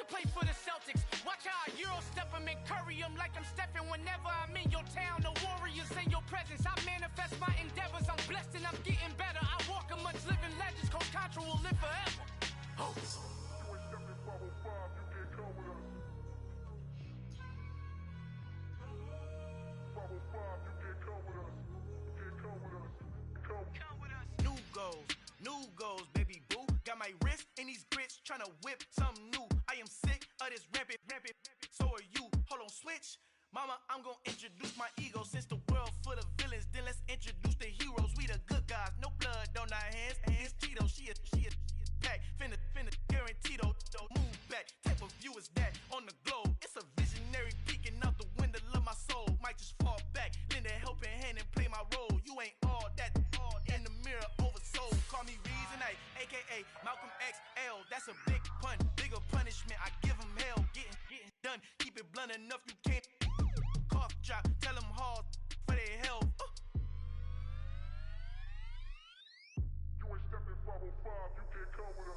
play for the Celtics. Watch how I Euro step them and curry them like I'm Stephen. Whenever I'm in your town, the Warriors in your presence. I manifest my endeavors. I'm blessed and I'm getting better. I walk amongst living legends. Coach Contra will live forever. Oh. You ain't stepping 505, you can't come with us. 505, you can't come with us. You can't come with us. Come with us. New goals, baby boo. Got my wrist in these grits, tryna whip something new. I am sick of this rampant. So are you. Hold on, switch. Mama, I'm gonna introduce my ego. Since the world full of villains, then let's introduce the heroes. We the good guys, no blood on our hands. Hands Tito, she a pack. Finna guaranteed don't move back. Type of view is that on the globe? It's a visionary peeking out the window of my soul. Might just fall back, lend a helping hand and play my role. You ain't all that in the mirror oversold. Call me Reason A, aka Malcolm XL. That's a big pun, bigger punishment. I give him hell, getting done. Keep it blunt enough, you can't cough drop. Tell them hard for their health.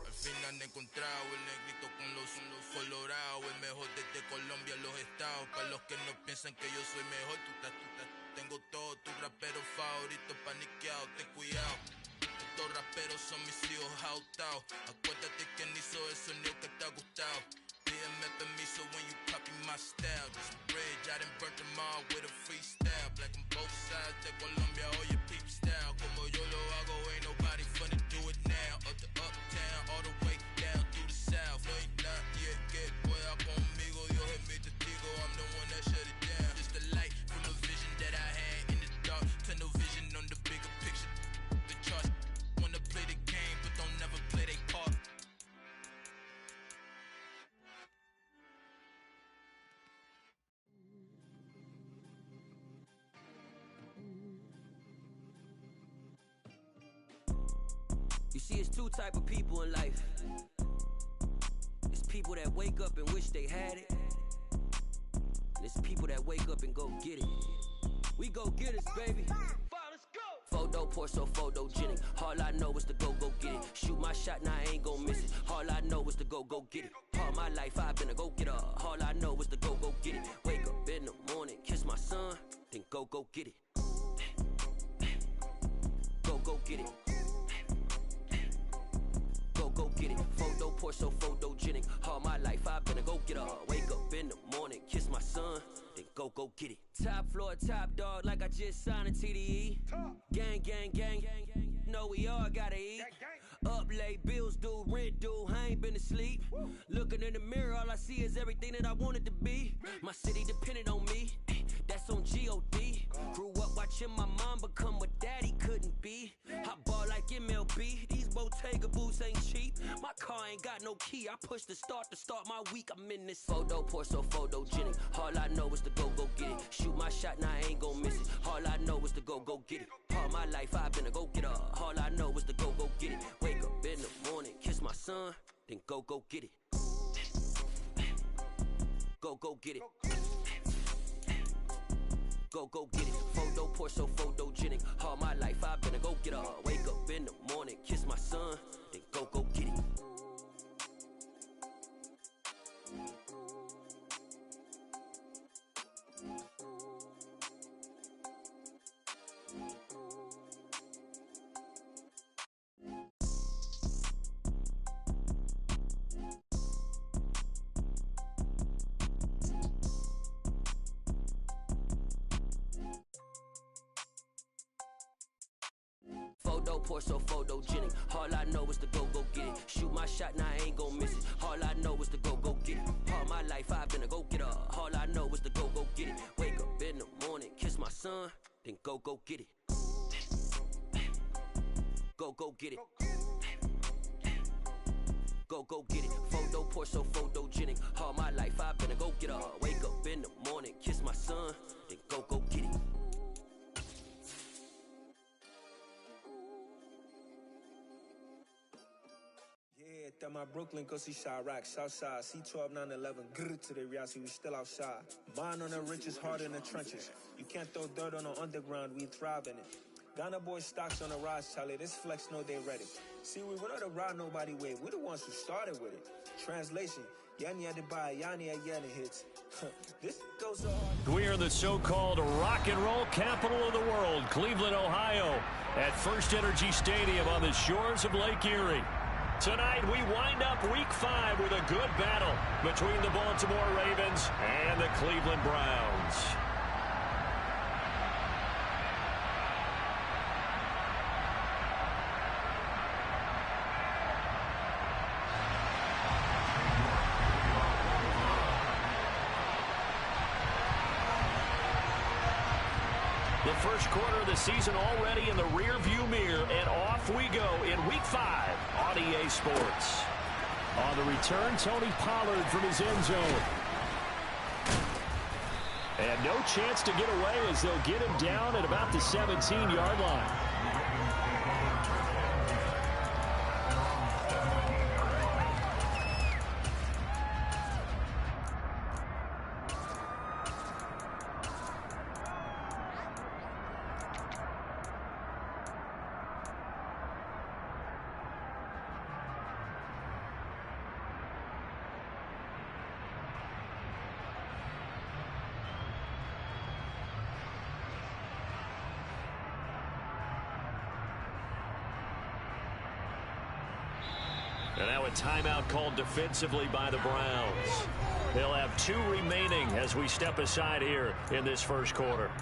Al fin han encontrado el negrito con los colorados, el mejor desde Colombia, los estados. Para los que no piensan que yo soy mejor, tengo todo, tu rapero favorito paniqueado, ten cuidado. Estos raperos son mis hijos adoptados. Acuérdate quién hizo el sonido que te ha gustado. Pídeme permiso when you copy my style. This bridge, I done burnt them all with a freestyle. Black on both sides de Colombia, oye peep style. Como yo lo hago, ain't nobody finna do it now. Up to uptown, all the way down through the south. No hay nadie que pueda conmigo, Dios es mi testigo. I'm the one that shut it down. Just the light from the vision that I had in the dark. Tunnel vision on the bigger picture. The charts wanna play the game, but don't never play their part. You see, it's two type of people in life. It's people that wake up and wish they had it, and it's people that wake up and go get it. We go get it, baby. Let's go. Photo pour so photogenic. All I know is to go get it. Shoot my shot, now I ain't gon' miss it. All I know is to go get it. All my life I've been a go-getter. All I know is to go get it. Wake up in the morning, kiss my son, then go get it. Go get it. Go get it. Photo pour so photogenic. All my life I've been a go-getter. Wake up in the morning, kiss my son, then go get it. Top floor, top dog, like I just signed a TDE. Gang. Know we all gotta eat. Up late, bills due, rent due, I ain't been asleep. Looking in the mirror, all I see is everything that I wanted to be. My city depended on me, that's on G.O.D. Grew up watching my mom become what daddy couldn't be. I ball like MLB, these Bottega boots ain't cheap. My car ain't got no key, I push the start to start my week. I'm in this photo pour so photogenic. All I know is to go get it. Shoot my shot, now I ain't gon' miss it. All I know is to go get it. All my life I've been a go-getter. All I know is to go get it. Wake up in the morning, kiss my son, then go get it. Go get it. Go get it. Photo pour so photogenic. All my life I've been a go-getter. Wake up in the morning, kiss my son, then go get it. Pour so photogenic. All I know is to go get it. Shoot my shot, now I ain't gon' miss it. All I know is to go get it. All my life I've been a go-getter. All I know is to go get it. Wake up in the morning, kiss my son, then go get it. Go get it. Go get it. Photo pour so photogenic. All my life I've been a go-getter. Wake up in the morning, kiss my son, then go get it. Yeah, that my Brooklyn, go see Chirac, Southside, C12, 911, grrr to the reality, we still outside. Mine on the riches, hard in the trenches. You can't throw dirt on the underground, we thrive in it. Ghana boys stocks on the rise, Charlie, this flex know they ready. See, we went on to ride nobody wave, we the ones who started with it. Translation, Yani Adebayo, Yani Ayala hits. This goes so hard. We are in the so-called rock and roll capital of the world, Cleveland, Ohio, at First Energy Stadium on the shores of Lake Erie. Tonight, we wind up Week 5 with a good battle between the Baltimore Ravens and the Cleveland Browns. The first quarter of the season already in the rear-view mirror, and off we go in Week 5 on EA Sports. On the return, Tony Pollard from his end zone. And no chance to get away as they'll get him down at about the 17-yard line. And now a timeout called defensively by the Browns. They'll have 2 remaining as we step aside here in this first quarter.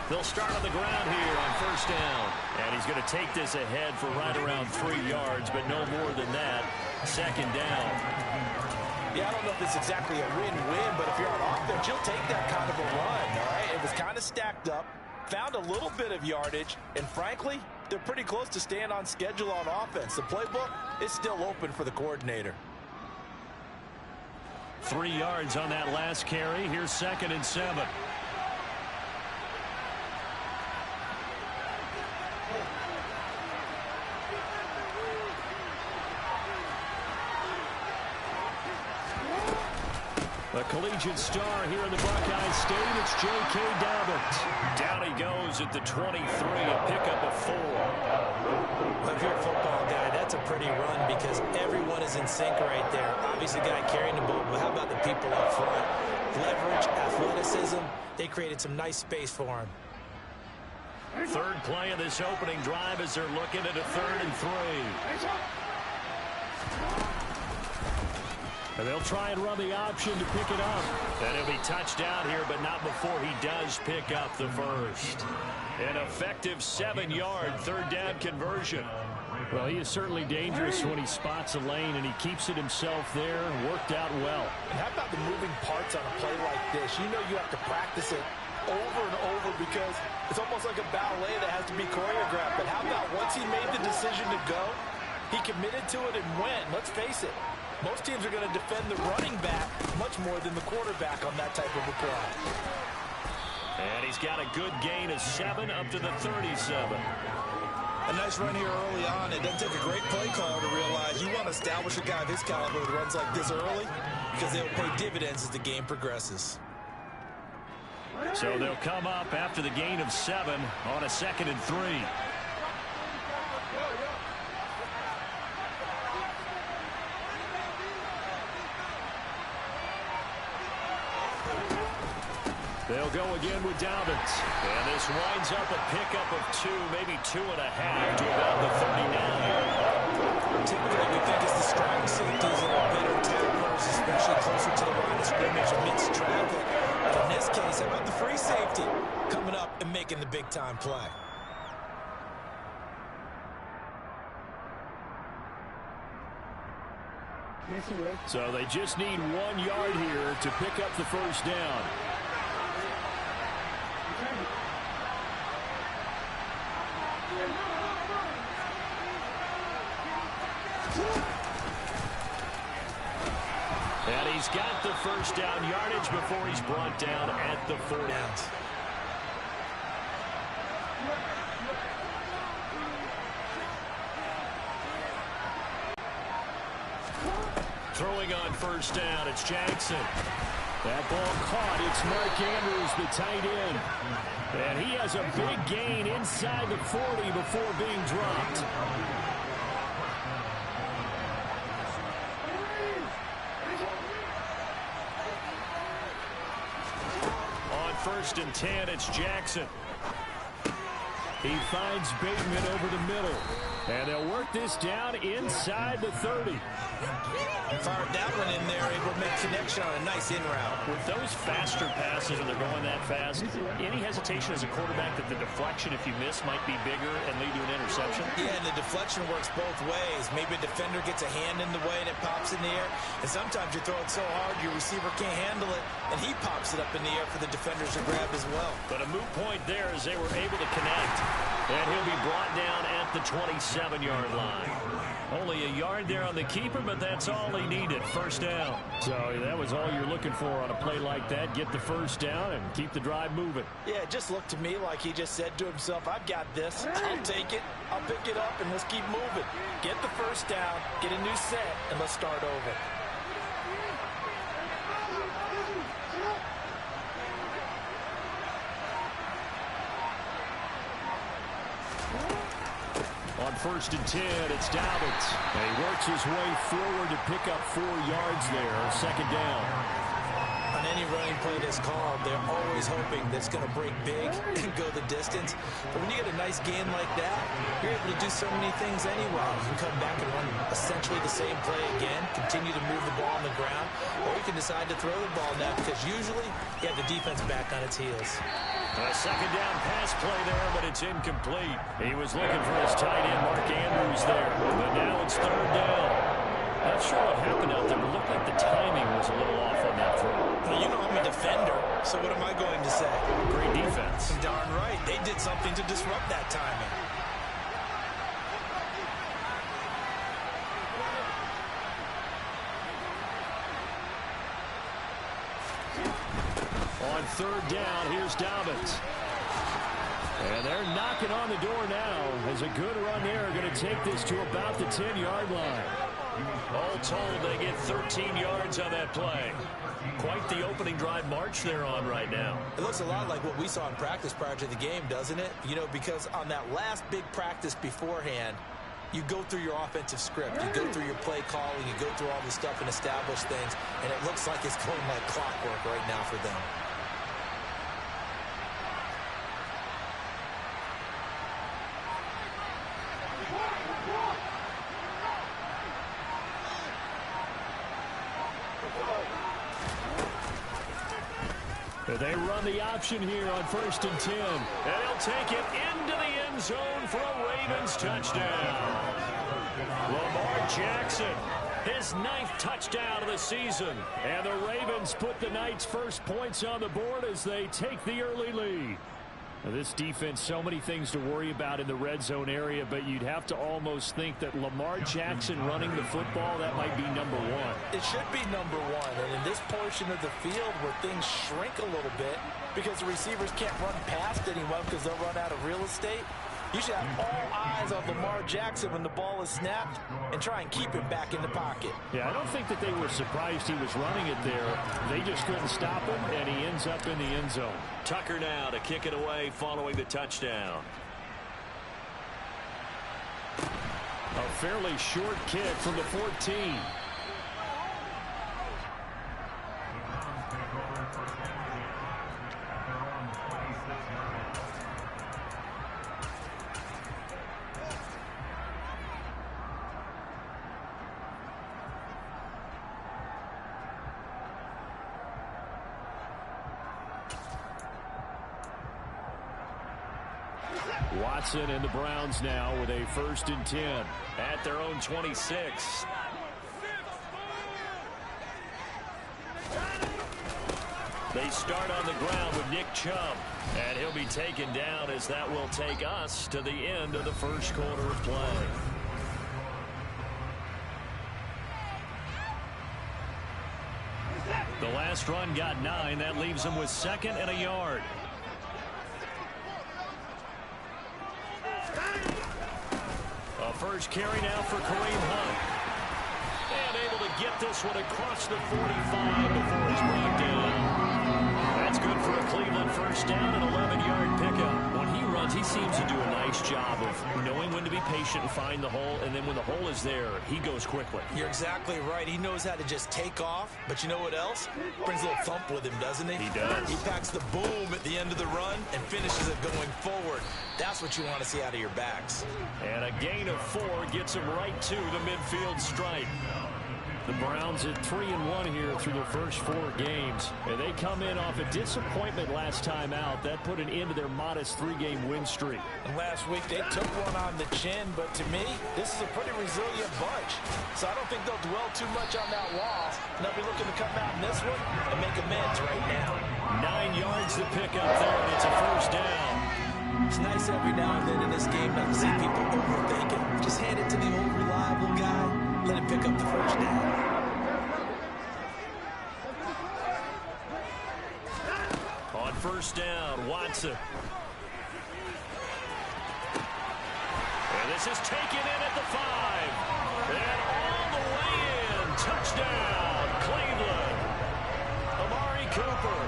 They'll start on the ground here on first down. And he's going to take this ahead for right around 3 yards, but no more than that. Second down. Yeah, I don't know if it's exactly a win-win, but if you're on offense, you'll take that kind of a run, all right? It was kind of stacked up, found a little bit of yardage, and frankly, they're pretty close to staying on schedule on offense. The playbook is still open for the coordinator. 3 yards on that last carry. Here's 2nd and 7. A collegiate star here in the Buckeye State, it's J.K. Dobbins. Down he goes at the 23, a pickup of 4. Well, if you're a football guy, that's a pretty run because everyone is in sync right there. Obviously, the guy carrying the ball, but how about the people up front? Leverage, athleticism, they created some nice space for him. Third play of this opening drive as they're looking at a 3rd and 3. And they'll try and run the option to pick it up. And he'll be touched down here, but not before he does pick up the first. An effective 7-yard third down conversion. Well, he is certainly dangerous when he spots a lane, and he keeps it himself there. Worked out well. And how about the moving parts on a play like this? You know you have to practice it over and over because it's almost like a ballet that has to be choreographed. But how about once he made the decision to go, he committed to it and went. Let's face it. Most teams are going to defend the running back much more than the quarterback on that type of a play. And he's got a good gain of 7 up to the 37. A nice run here early on. It doesn't take a great play caller to realize you want to establish a guy of his caliber who runs like this early because they'll pay dividends as the game progresses. So they'll come up after the gain of 7 on a 2nd and 3. They'll go again with Dobbins. And this winds up a pickup of 2, maybe 2.5 to about the 39. Typically, we think it's the strong safeties and the better tacklers, especially closer to the line of scrimmage amidst traffic. But in this case, how about the free safety coming up and making the big-time play? So they just need 1 yard here to pick up the first down. And he's got the first down yardage before he's brought down at the 4 downs. Throwing on first down, it's Jackson. That ball caught. It's Mark Andrews, the tight end. And he has a big gain inside the 40 before being dropped. On 1st and 10, it's Jackson. He finds Bateman over the middle. And they'll work this down inside the 30. Fired that one in there, able to make connection on a nice in route. With those faster passes and they're going that fast, any hesitation as a quarterback that the deflection, if you miss, might be bigger and lead to an interception? Yeah, and the deflection works both ways. Maybe a defender gets a hand in the way and it pops in the air. And sometimes you throw it so hard your receiver can't handle it, and he pops it up in the air for the defenders to grab as well. But a moot point there as they were able to connect. And he'll be brought down at the 27-yard line. Only a yard there on the keeper, but that's all he needed. First down. So that was all you're looking for on a play like that. Get the first down and keep the drive moving. Yeah, it just looked to me like he just said to himself, I've got this. I'll take it. I'll pick it up, and let's keep moving. Get the first down, get a new set, and let's start over. On 1st and 10, it's Dobbins. And he works his way forward to pick up 4 yards there on 2nd down. On any running play that's called, they're always hoping that it's going to break big and go the distance. But when you get a nice gain like that, you're able to do so many things anyway. You can come back and run essentially the same play again, continue to move the ball on the ground, or you can decide to throw the ball now because usually you have the defense back on its heels. A 2nd down pass play there, but it's incomplete. He was looking for his tight end, Mark Andrews, there. But now it's 3rd down. Not sure what happened out there, but it looked like the timing was a little off on that throw. Well, you know I'm a defender, so what am I going to say? Great defense. Darn right. They did something to disrupt that timing. On 3rd down, here's Dobbins. And they're knocking on the door now as a good run there going to take this to about the 10-yard line. All told, they get 13 yards on that play. Quite the opening drive march they're on right now. It looks a lot like what we saw in practice prior to the game, doesn't it? You know, because on that last big practice beforehand, you go through your offensive script, you go through your play calling, you go through all the stuff and establish things, and it looks like it's going like clockwork right now for them. They run the option here on 1st and 10. And he'll take it into the end zone for a Ravens touchdown. Lamar Jackson, his 9th touchdown of the season. And the Ravens put the night's first points on the board as they take the early lead. Now, this defense, so many things to worry about in the red zone area, but you'd have to almost think that Lamar Jackson running the football, that might be number 1. It should be number 1, and in this portion of the field where things shrink a little bit because the receivers can't run past anyone because they'll run out of real estate, you should have all eyes on Lamar Jackson when the ball is snapped and try and keep him back in the pocket. Yeah, I don't think that they were surprised he was running it there. They just couldn't stop him, and he ends up in the end zone. Tucker now to kick it away following the touchdown. A fairly short kick from the 14. Watson and the Browns now with a 1st and 10 at their own 26. They start on the ground with Nick Chubb, and he'll be taken down as that will take us to the end of the first quarter of play. The last run got 9. That leaves him with 2nd and a yard. A first carry now for Kareem Hunt. And able to get this one across the 45 before he's brought down. That's good for a Cleveland first down, an 11-yard pickup. When he runs, he seems to do a nice job of knowing when to be patient and find the hole, and then when the hole is there, he goes quickly. You're exactly right. He knows how to just take off, but you know what else? Brings a little thump with him, doesn't he? He does. He packs the boom at the end of the run and finishes it going forward. That's what you want to see out of your backs. And a gain of 4 gets him right to the midfield stripe. The Browns at 3-1 here through their first 4 games. And they come in off a disappointment last time out. That put an end to their modest 3-game win streak. And last week they took one on the chin, but to me, this is a pretty resilient bunch. So I don't think they'll dwell too much on that loss. And they'll be looking to come out in this one and make amends right now. 9 yards to pick up there, and it's a first down. It's nice every now and then in this game not to see people overthink it. Just hand it to the old reliable guy. Let him pick up the first down. On first down, Watson. And this is taken in at the 5. And all the way in. Touchdown, Cleveland. Amari Cooper,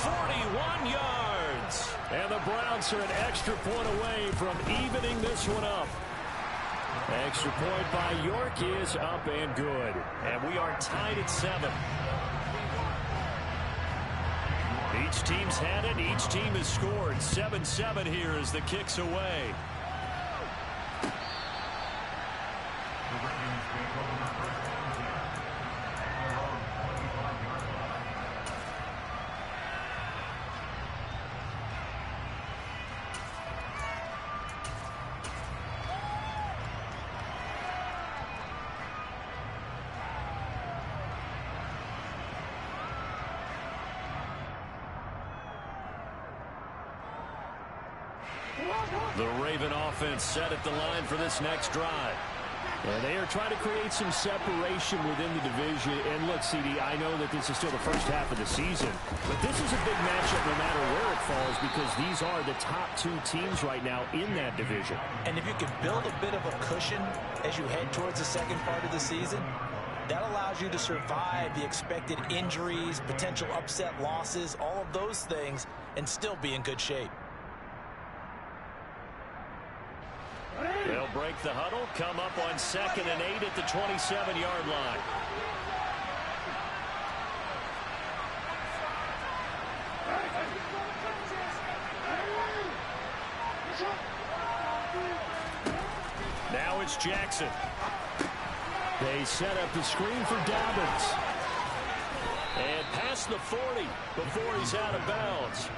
41 yards. And the Browns are an extra point away from evening this one up. Extra point by York is up and good. And we are tied at 7. Each team's had it. Each team has scored. 7-7 here as the kick's away. The Raven offense set at the line for this next drive. And they are trying to create some separation within the division. And look, CD, I know that this is still the first half of the season, but this is a big matchup no matter where it falls because these are the top 2 teams right now in that division. And if you can build a bit of a cushion as you head towards the second part of the season, that allows you to survive the expected injuries, potential upset losses, all of those things, and still be in good shape. They'll break the huddle, come up on 2nd and 8 at the 27-yard line. Now it's Jackson. They set up the screen for Dobbins. And past the 40 before he's out of bounds.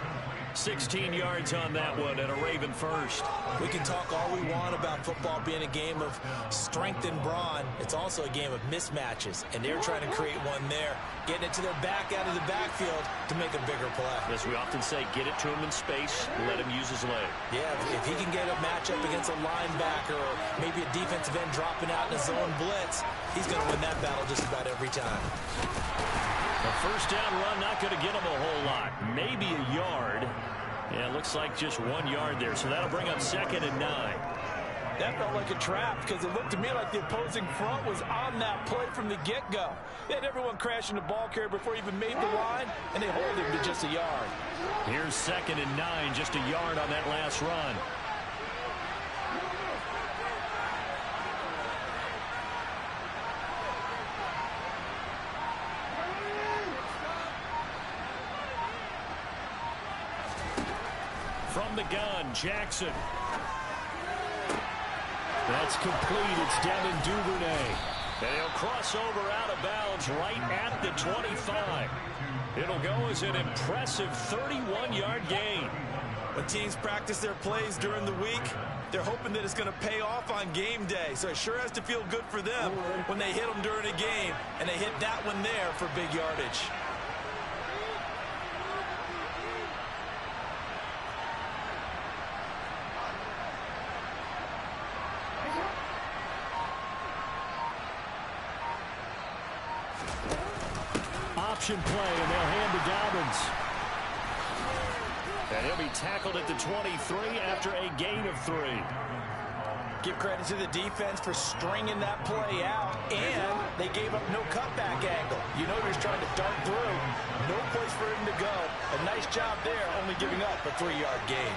16 yards on that one and a Raven first. We can talk all we want about football being a game of strength and brawn. It's also a game of mismatches, and they're trying to create one there, getting it to their back out of the backfield to make a bigger play. As we often say, get it to him in space, let him use his leg. Yeah, if he can get a matchup against a linebacker or maybe a defensive end dropping out in a zone blitz, he's going to win that battle just about every time. A first down run not going to get him a whole lot. Maybe a yard. Yeah, it looks like just 1 yard there. So that'll bring up 2nd and 9. That felt like a trap because it looked to me like the opposing front was on that play from the get-go. They had everyone crashing the ball carrier before he even made the line, and they hold him to just a yard. Here's 2nd and 9, just a yard on that last run. From the gun, Jackson. That's complete. It's Devin Duvernay. And he'll cross over out of bounds right at the 25. It'll go as an impressive 31-yard gain. When teams practice their plays during the week, they're hoping that it's going to pay off on game day. So it sure has to feel good for them when they hit them during a game, and they hit that one there for big yardage. option play, and they'll hand to Dobbins. And he'll be tackled at the 23 after a gain of 3. Give credit to the defense for stringing that play out, and they gave up no cutback angle. You know he was trying to dart through. No place for him to go. A nice job there, only giving up a 3-yard gain.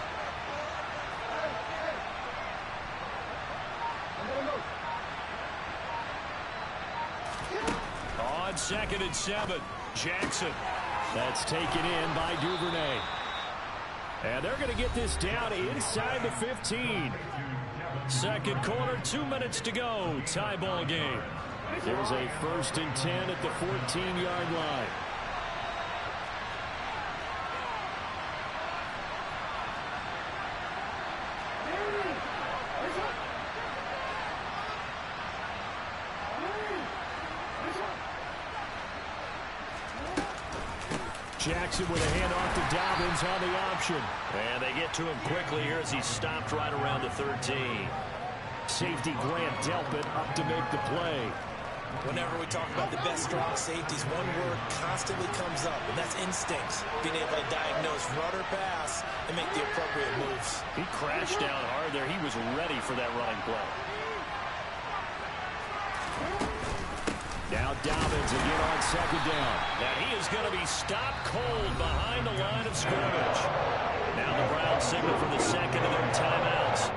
On 2nd and 7, Jackson. That's taken in by Duvernay. And they're going to get this down inside the 15. Second quarter, 2 minutes to go. Tie ball game. There's a 1st and 10 at the 14-yard line. Jackson with a handoff to Dobbins on the option. And they get to him quickly here as he stopped right around the 13. Safety Grant Delpit up to make the play. Whenever we talk about the best strong safeties, one word constantly comes up, and that's instincts. Being able to diagnose run or pass and make the appropriate moves. He crashed down hard there. He was ready for that running play. Now Dobbins again on 2nd down. And he is going to be stopped cold behind the line of scrimmage. Now the Browns signal from the second of their timeouts,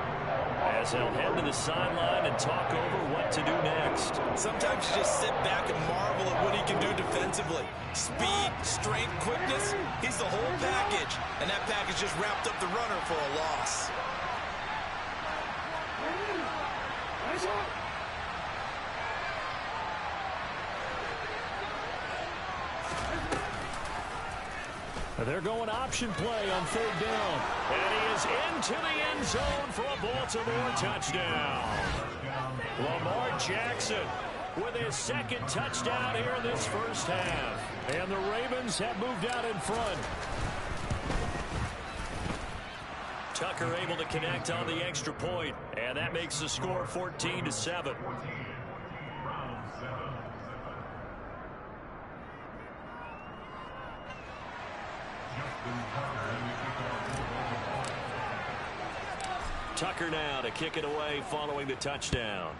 as they'll head to the sideline and talk over what to do next. Sometimes you just sit back and marvel at what he can do defensively. Speed, strength, quickness, he's the whole package. And that package just wrapped up the runner for a loss. They're going option play on 3rd down. And he is into the end zone for a Baltimore touchdown. Lamar Jackson with his 2nd touchdown here in this first half. And the Ravens have moved out in front. Tucker able to connect on the extra point. And that makes the score 14-7. Tucker now to kick it away following the touchdown.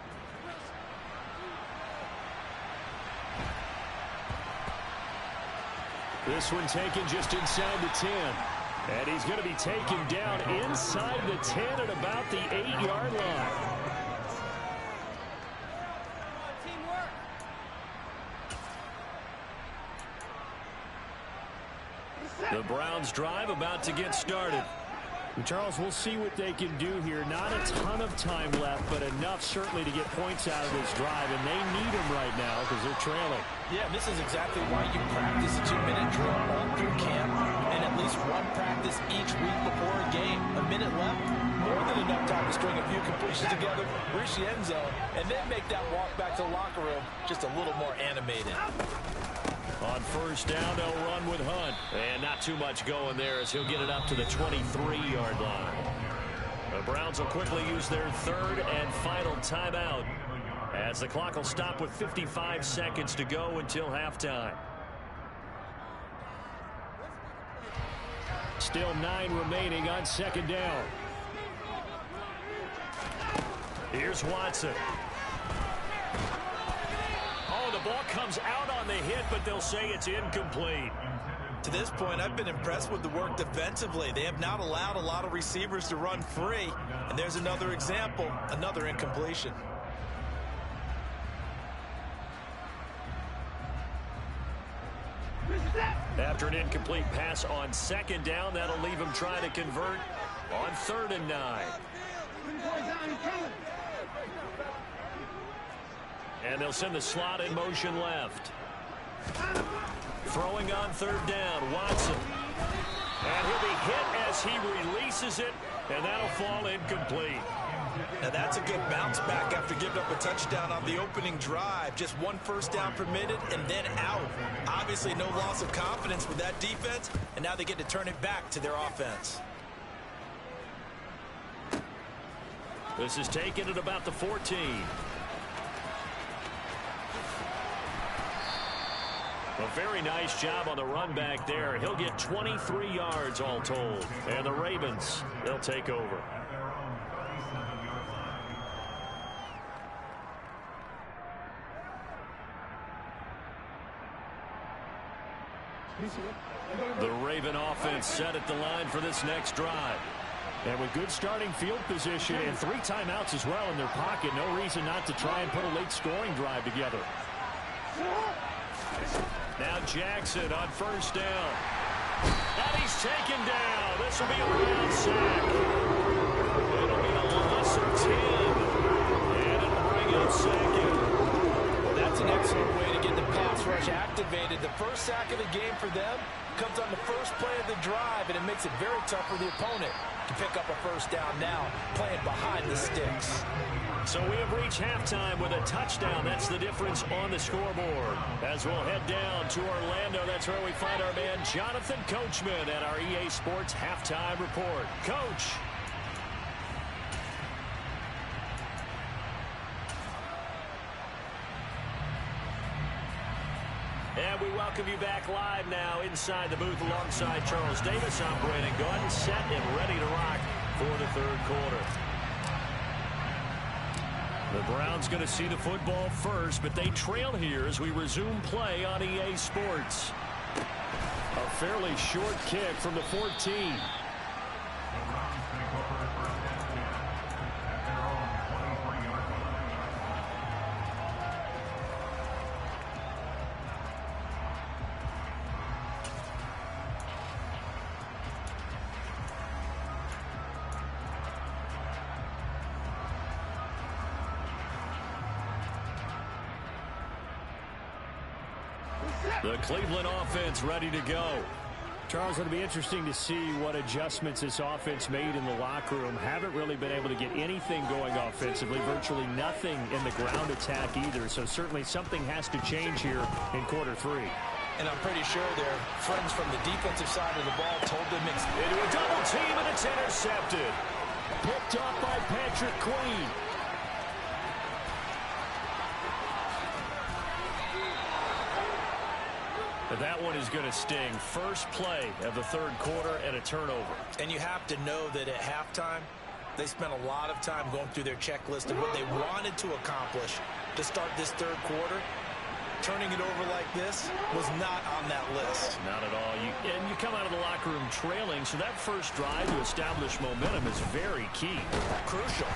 This one taken just inside the 10. And he's going to be taken down inside the 10 at about the 8-yard line. The Browns drive about to get started. And Charles, we'll see what they can do here. Not a ton of time left, but enough certainly to get points out of this drive, and they need them right now because they're trailing. Yeah, this is exactly why you practice a 2-minute drill all through camp and at least one practice each week before a game. A minute left, more than enough time to string a few completions together, reach the end zone, and then make that walk back to the locker room just a little more animated. On 1st down, they'll run with Hunt. And not too much going there as he'll get it up to the 23-yard line. The Browns will quickly use their 3rd and final timeout, as the clock will stop with 55 seconds to go until halftime. Still 9 remaining on 2nd down. Here's Watson. The ball comes out on the hit, but they'll say it's incomplete. To this point, I've been impressed with the work defensively. They have not allowed a lot of receivers to run free. And there's another example, another incompletion. After an incomplete pass on 2nd down, that'll leave him trying to convert on 3rd and 9. And they'll send the slot in motion left. Throwing on 3rd down, Watson. And he'll be hit as he releases it, and that'll fall incomplete. Now that's a good bounce back after giving up a touchdown on the opening drive. Just 1 first down permitted and then out. Obviously no loss of confidence with that defense, and now they get to turn it back to their offense. This is taken at about the 14. A very nice job on the run back there. He'll get 23 yards all told. And the Ravens, they'll take over. The Raven offense set at the line for this next drive. And with good starting field position and 3 timeouts as well in their pocket, no reason not to try and put a late scoring drive together. Now Jackson on first down. And he's taken down. This will be a ground sack. It'll be a loss of 10. And it'll bring up second. Well, that's an excellent way to get the pass rush activated. The first sack of the game for them comes on the first play of the drive, and it makes it very tough for the opponent to pick up a first down now, playing behind the sticks. So we have reached halftime with a touchdown. That's the difference on the scoreboard. As we'll head down to Orlando, that's where we find our man Jonathan Coachman at our EA Sports Halftime Report. Coach. And we welcome you back live now inside the booth alongside Charles Davis. I'm Brandon Gordon, set and ready to rock for the third quarter. The Browns going to see the football first, but they trail here as we resume play on EA Sports. A fairly short kick from the 14. The Cleveland offense ready to go. Charles, it'll be interesting to see what adjustments this offense made in the locker room. Haven't really been able to get anything going offensively, virtually nothing in the ground attack either. So certainly something has to change here in quarter 3. And I'm pretty sure their friends from the defensive side of the ball told them it's into a double team, and it's intercepted. Picked up by Patrick Queen. But that one is going to sting. First play of the third quarter and a turnover. And you have to know that at halftime, they spent a lot of time going through their checklist of what they wanted to accomplish to start this third quarter. Turning it over like this was not on that list. Not at all. And you come out of the locker room trailing, so that first drive to establish momentum is very key. Crucial.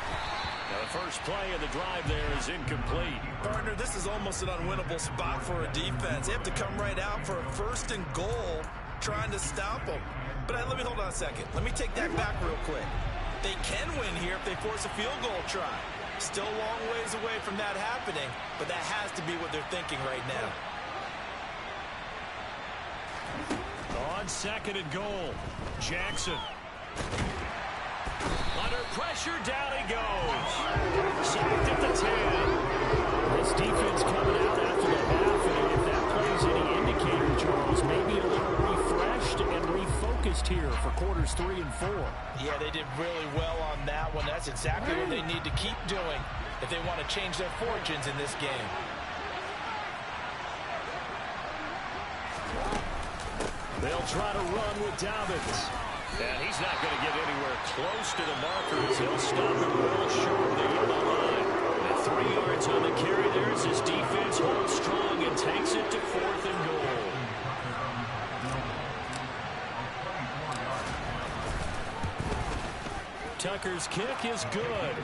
Now the first play of the drive there is incomplete. Partner, this is almost an unwinnable spot for a defense. They have to come right out for a first and goal trying to stop them. But let me hold on a second. Let me take that back real quick. They can win here if they force a field goal try. Still a long ways away from that happening, but that has to be what they're thinking right now. On second and goal, Jackson. Under pressure, down he goes. Sacked at the 10. This defense coming out after the half, and if that plays any indicator, Charles, maybe a little refreshed and refocused here for quarters 3 and 4. Yeah, they did really well on that one. That's exactly what they need to keep doing if they want to change their fortunes in this game. They'll try to run with Dobbins. And he's not going to get anywhere close to the markers. He'll stop him well short of the yellow line. At 3 yards on the carry, there's his defense holds strong and takes it to 4th and goal. Tucker's kick is good.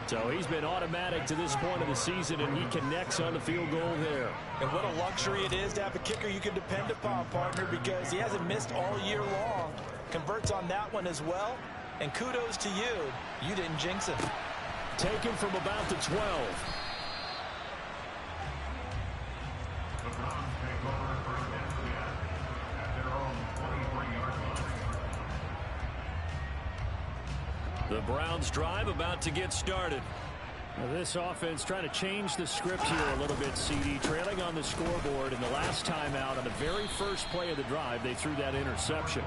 So he's been automatic to this point of the season, and he connects on the field goal there. And what a luxury it is to have a kicker you can depend upon, partner, because he hasn't missed all year long. Converts on that one as well. And kudos to you. You didn't jinx him. Taken from about the 12. The Browns drive about to get started. This offense trying to change the script here a little bit, CD. Trailing on the scoreboard, and the last time out on the very first play of the drive, they threw that interception.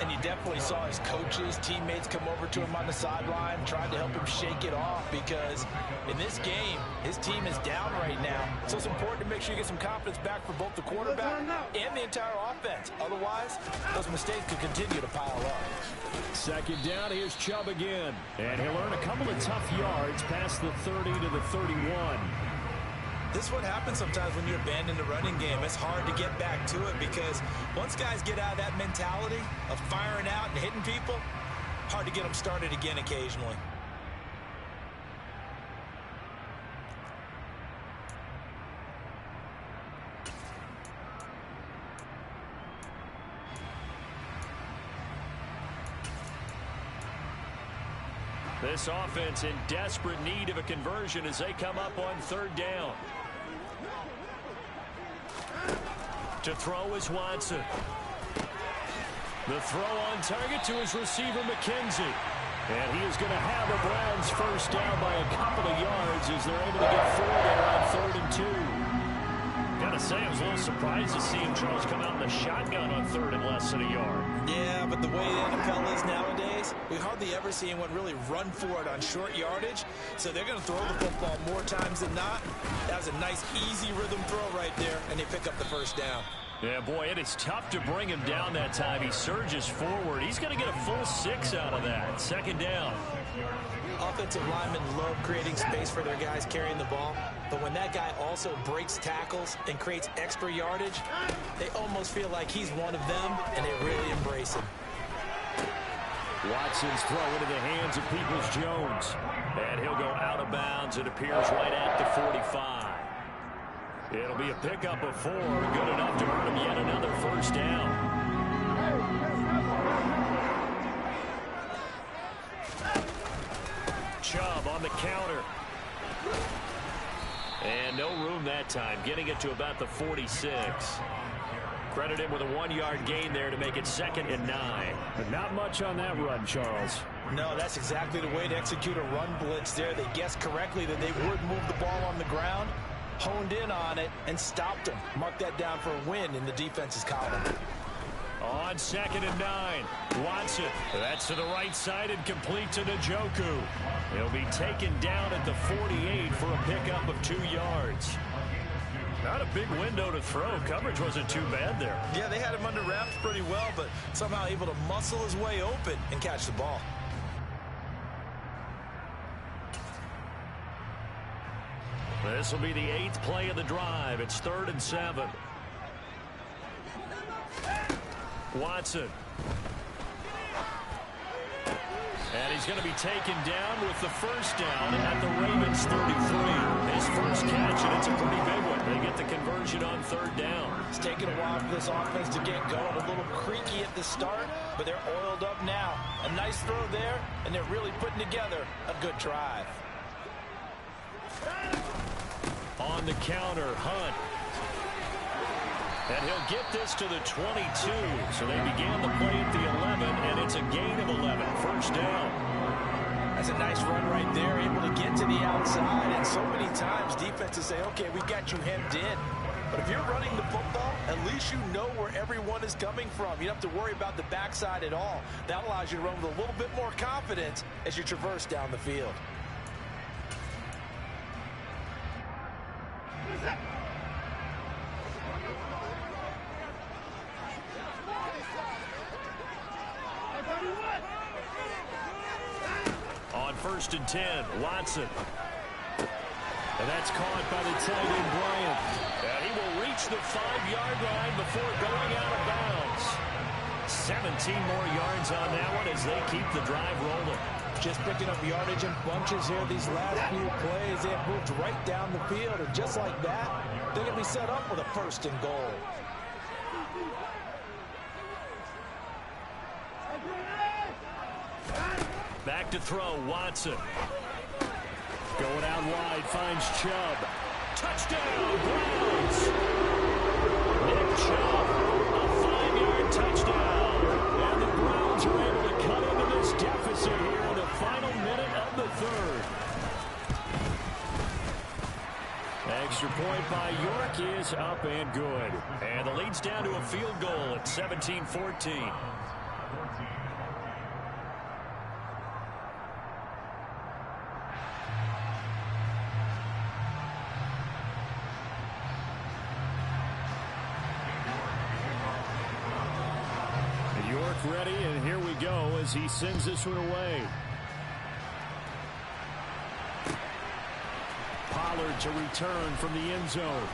And you definitely saw his coaches, teammates come over to him on the sideline, tried to help him shake it off because in this game, his team is down right now. So it's important to make sure you get some confidence back for both the quarterback and the entire offense. Otherwise, those mistakes could continue to pile up. Second down, here's Chubb again. And he'll earn a couple of tough yards past the 30 to the 31. This is what happens sometimes when you abandon the running game. It's hard to get back to it because once guys get out of that mentality of firing out and hitting people, hard to get them started again occasionally. This offense in desperate need of a conversion as they come up on third down. To throw is Watson. The throw on target to his receiver, McKenzie. And he is going to have the Browns first down by a couple of yards as they're able to get 4 there on 3rd and 2. Gotta say, I was a little surprised to see Charles come out in the shotgun on 3rd and less than a yard. Yeah, but the way the NFL is nowadays, we hardly ever see anyone really run for it on short yardage. So they're going to throw the football more times than not. That was a nice, easy rhythm throw right there, and they pick up the first down. Yeah, boy, it is tough to bring him down that time. He surges forward. He's going to get a full 6 out of that. Second down. Offensive linemen love creating space for their guys carrying the ball, but when that guy also breaks tackles and creates extra yardage, they almost feel like he's one of them, and they really embrace him. Watson's throw into the hands of Peoples-Jones, and he'll go out of bounds. It appears right at the 45. It'll be a pickup of 4, good enough to earn him yet another first down. Chubb on the counter. And no room that time, getting it to about the 46. Credit him with a 1-yard gain there to make it 2nd and 9. But not much on that run, Charles. No, that's exactly the way to execute a run blitz there. They guessed correctly that they would move the ball on the ground, honed in on it, and stopped them. Mark that down for a win in the defense's column. On 2nd and 9, Watson. That's to the right side and complete to Njoku. He'll be taken down at the 48 for a pickup of 2 yards. Not a big window to throw. Coverage wasn't too bad there. Yeah, they had him under wraps pretty well, but somehow able to muscle his way open and catch the ball. This will be the 8th play of the drive. It's 3rd and 7. Watson. And he's going to be taken down with the first down at the Ravens 33. His first catch, and it's a pretty big one. They get the conversion on 3rd down. It's taken a while for this offense to get going. A little creaky at the start, but they're oiled up now. A nice throw there, and they're really putting together a good drive. On the counter, Hunt. And he'll get this to the 22. So they began the play at the 11, and it's a gain of 11. First down. That's a nice run right there, able to get to the outside. And so many times defenses say, okay, we got you hemmed in. But if you're running the football, at least you know where everyone is coming from. You don't have to worry about the backside at all. That allows you to run with a little bit more confidence as you traverse down the field. On 1st and 10, Watson. And that's caught by the tight end, Bryant. And he will reach the 5-yard line before going out of bounds. 17 more yards on that one as they keep the drive rolling. Just picking up yardage in bunches here these last few plays. They have moved right down the field, and just like that, they're going to be set up with a 1st and goal. Back to throw, Watson. Going out wide, finds Chubb. Touchdown, Browns! Nick Chubb, a 5-yard touchdown. And the Browns are able to cut into this deficit here in the final minute of the 3rd. up and good. And the lead's down to a field goal at 17-14. Ready, and here we go as he sends this one away. Pollard to return from the end zone.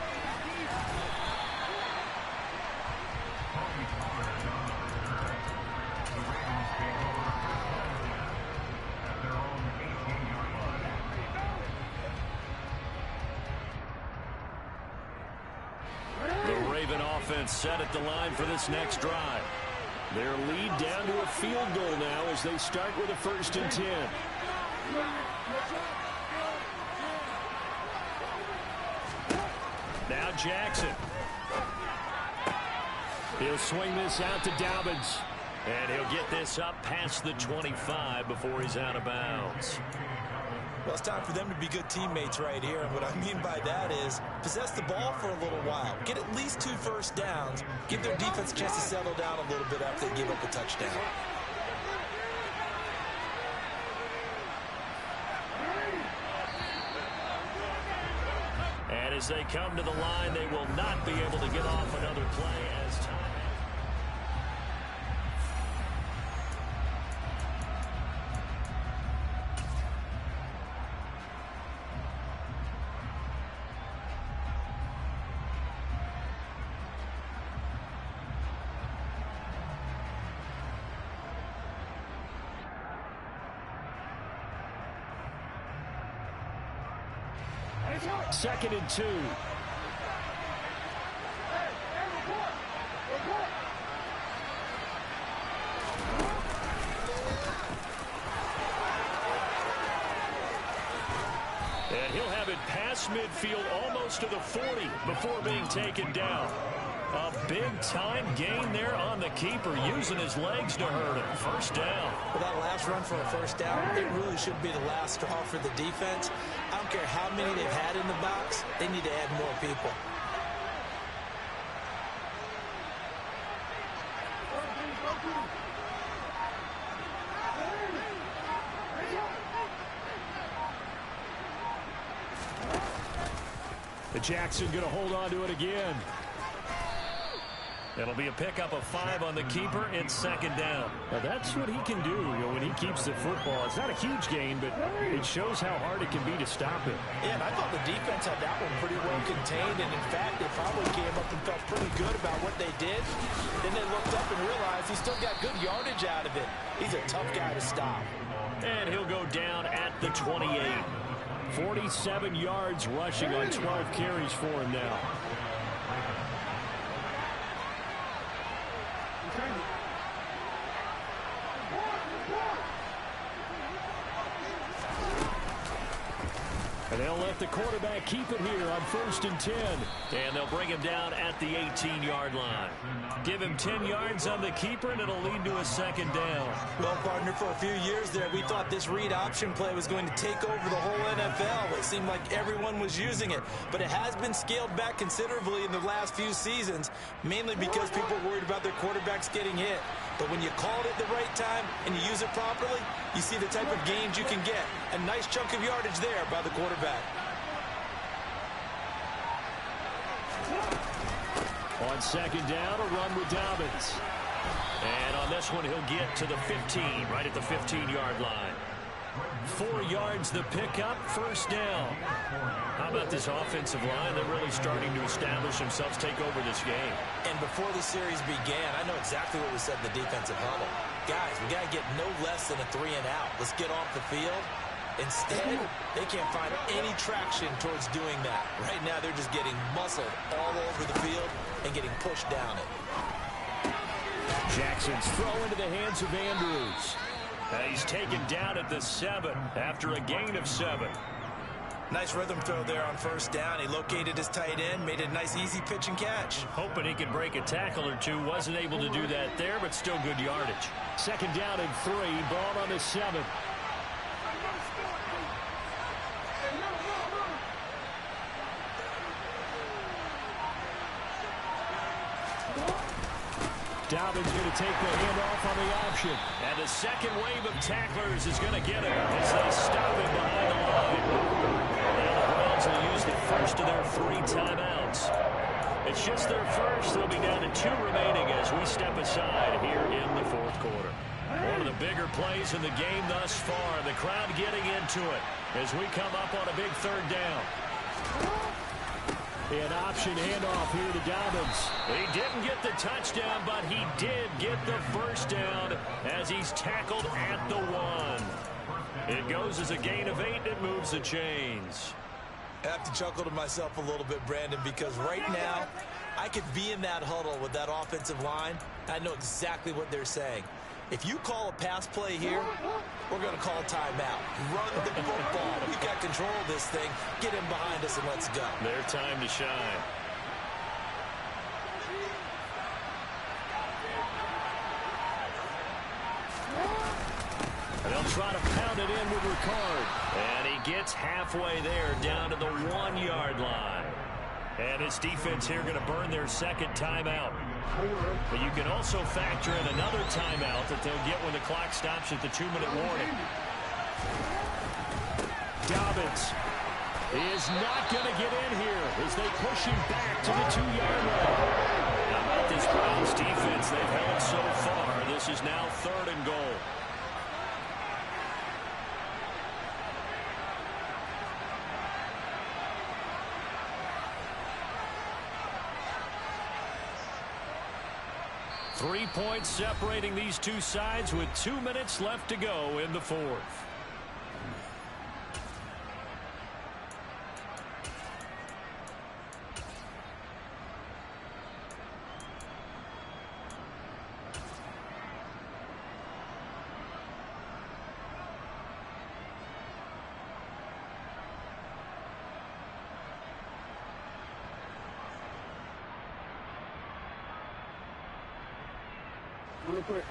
The Raven offense set at the line for this next drive. Their lead down to a field goal now as they start with a 1st and 10. Now Jackson. He'll swing this out to Dobbins. And he'll get this up past the 25 before he's out of bounds. Well, it's time for them to be good teammates right here. And what I mean by that is possess the ball for a little while. Get at least 2 first downs. Give their defense a chance to settle down a little bit after they give up a touchdown. And as they come to the line, they will not be able to get off another play as time. Second and 2. And he'll have it past midfield almost to the 40 before being taken down. A big-time gain there on the keeper, using his legs to hurt him. First down. Well, that last run for a first down, it really should be the last straw for the defense. I don't care how many they've had in the box. They need to add more people. Jackson going to hold on to it again. It'll be a pickup of 5 on the keeper. It's second down. Now that's what he can do, when he keeps the football. It's not a huge gain, but it shows how hard it can be to stop him. Yeah, and I thought the defense had that one pretty well contained, and in fact, they probably came up and felt pretty good about what they did. Then they looked up and realized he still got good yardage out of it. He's a tough guy to stop. And he'll go down at the 28. 47 yards rushing on 12 carries for him now. And they'll let the quarterback keep it here on 1st and 10. And they'll bring him down at the 18-yard line. Give him 10 yards on the keeper, and it'll lead to a second down. Well, partner, for a few years there, we thought this read option play was going to take over the whole NFL. It seemed like everyone was using it. But it has been scaled back considerably in the last few seasons, mainly because people are worried about their quarterbacks getting hit. But when you call it at the right time and you use it properly, you see the type of gains you can get. A nice chunk of yardage there by the quarterback. On second down, a run with Dobbins. And on this one, he'll get to the 15, right at the 15-yard line. 4 yards the pickup, first down. How about this offensive line? They're really starting to establish themselves, take over this game. And before the series began, I know exactly what we said in the defensive huddle. Guys, we got to get no less than a 3 and out. Let's get off the field. Instead, they can't find any traction towards doing that. Right now, they're just getting muscled all over the field and getting pushed down it. Jackson's throw into the hands of Andrews. He's taken down at the 7 after a gain of 7. Nice rhythm throw there on first down. He located his tight end, made a nice easy pitch and catch. Hoping he could break a tackle or two. Wasn't able to do that there, but still good yardage. Second down and 3, ball on the 7. Dobbins going to take the handoff on the option. And the second wave of tacklers is going to get him as they stop him behind the line. And the Browns will use the first of their 3 timeouts. It's just their first. They'll be down to 2 remaining as we step aside here in the 4th quarter. One of the bigger plays in the game thus far. The crowd getting into it as we come up on a big 3rd down. An option handoff here to Dobbins. He didn't get the touchdown, but he did get the first down as he's tackled at the 1. It goes as a gain of 8, and it moves the chains. I have to chuckle to myself a little bit, Brandon, because right now I could be in that huddle with that offensive line. I know exactly what they're saying. If you call a pass play here, we're going to call a timeout. Run the football. We've got control of this thing. Get him behind us and let's go. Their time to shine. They'll try to pound it in with Ricard. And he gets halfway there down to the 1-yard line. And his defense here going to burn their second timeout. But you can also factor in another timeout that they'll get when the clock stops at the 2-minute warning. Dobbins is not going to get in here as they push him back to the 2-yard line. How about this Browns defense they've held so far? This is now 3rd and goal. Three points separating these two sides with 2 minutes left to go in the 4th.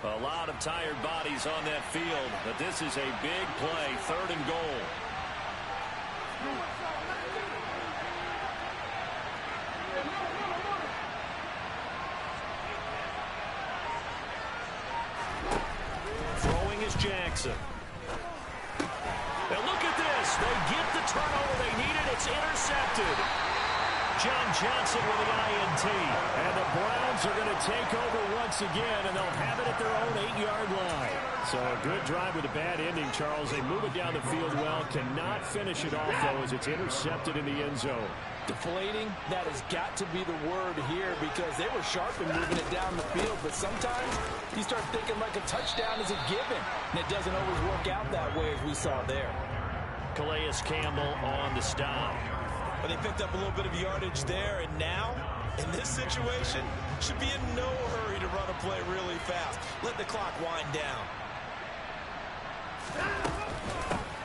A lot of tired bodies on that field, but this is a big play, 3rd and goal. Throwing is Jackson. And look at this. They get the turnover they needed. It's intercepted. John Johnson with the INT. And the Browns are going to take over once again, and they'll have it at their own 8-yard line. So a good drive with a bad ending, Charles. They move it down the field well, cannot finish it off, though, as it's intercepted in the end zone. Deflating, that has got to be the word here because they were sharp in moving it down the field, but sometimes you start thinking like a touchdown is a given, and it doesn't always work out that way as we saw there. Calais Campbell on the stop. But they picked up a little bit of yardage there, and now, in this situation, should be in no hurry to run a play really fast. Let the clock wind down.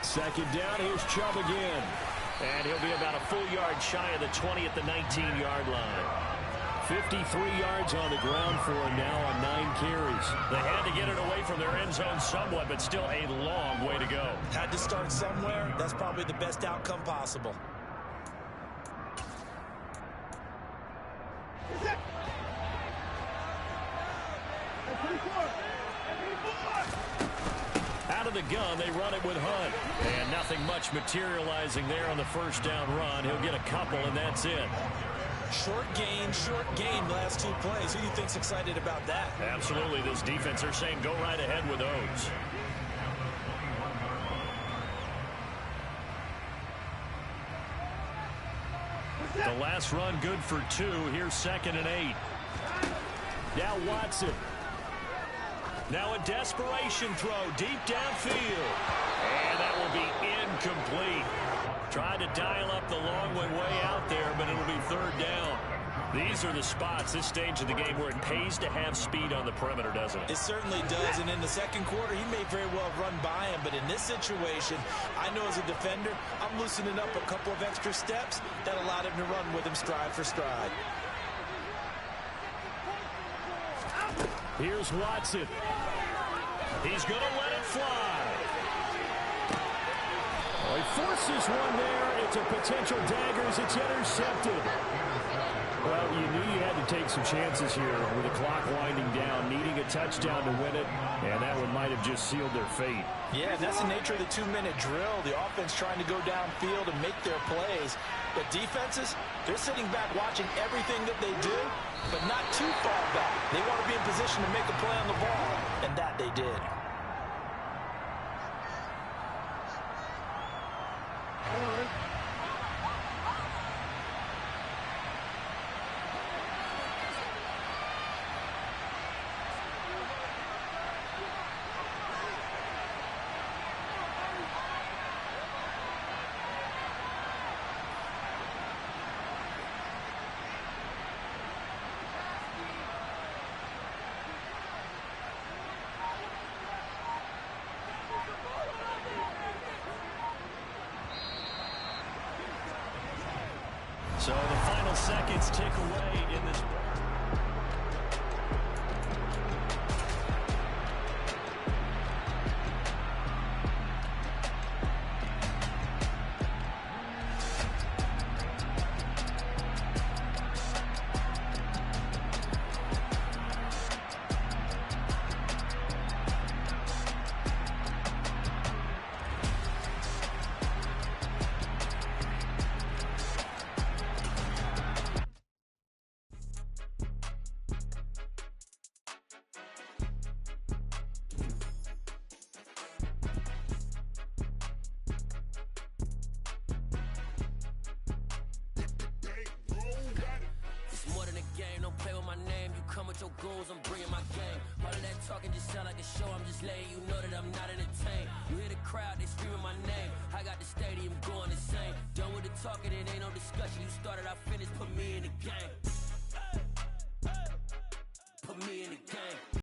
Second down, here's Chubb again. And he'll be about a full yard shy of the 20 at the 19-yard line. 53 yards on the ground for him now on 9 carries. They had to get it away from their end zone somewhat, but still a long way to go. Had to start somewhere. That's probably the best outcome possible. Out of the gun, they run it with Hunt. And nothing much materializing there on the first down run. He'll get a couple, and that's it. Short gain, last 2 plays. Who do you think's excited about that? Absolutely. This defense, they're saying go right ahead with those. The last run good for 2. Here's 2nd and 8. Now Watson. Now a desperation throw deep downfield. And that will be incomplete. Tried to dial up the long one way out there, but it'll be 3rd down. These are the spots, this stage of the game, where it pays to have speed on the perimeter, doesn't it? It certainly does, and in the second quarter, he may very well run by him, but in this situation, I know as a defender, I'm loosening up a couple of extra steps that allowed him to run with him stride for stride. Here's Watson. He's going to let it fly. He forces one there. It's a potential dagger as it's intercepted. Well, you knew you had to take some chances here with the clock winding down, needing a touchdown to win it, and that one might have just sealed their fate. Yeah, and that's the nature of the 2-minute drill. The offense trying to go downfield and make their plays. But defenses, they're sitting back watching everything that they do, but not too far back. They want to be in position to make a play on the ball, and that they did. So the final seconds tick away in this. Your goals, I'm bringing my game. All of that talking just sound like a show. I'm just letting you know that I'm not entertained. You hear the crowd, they screaming my name. I got the stadium going insane. Done with the talking, it ain't no discussion. You started, I finished, put me in the game. Put me in the game.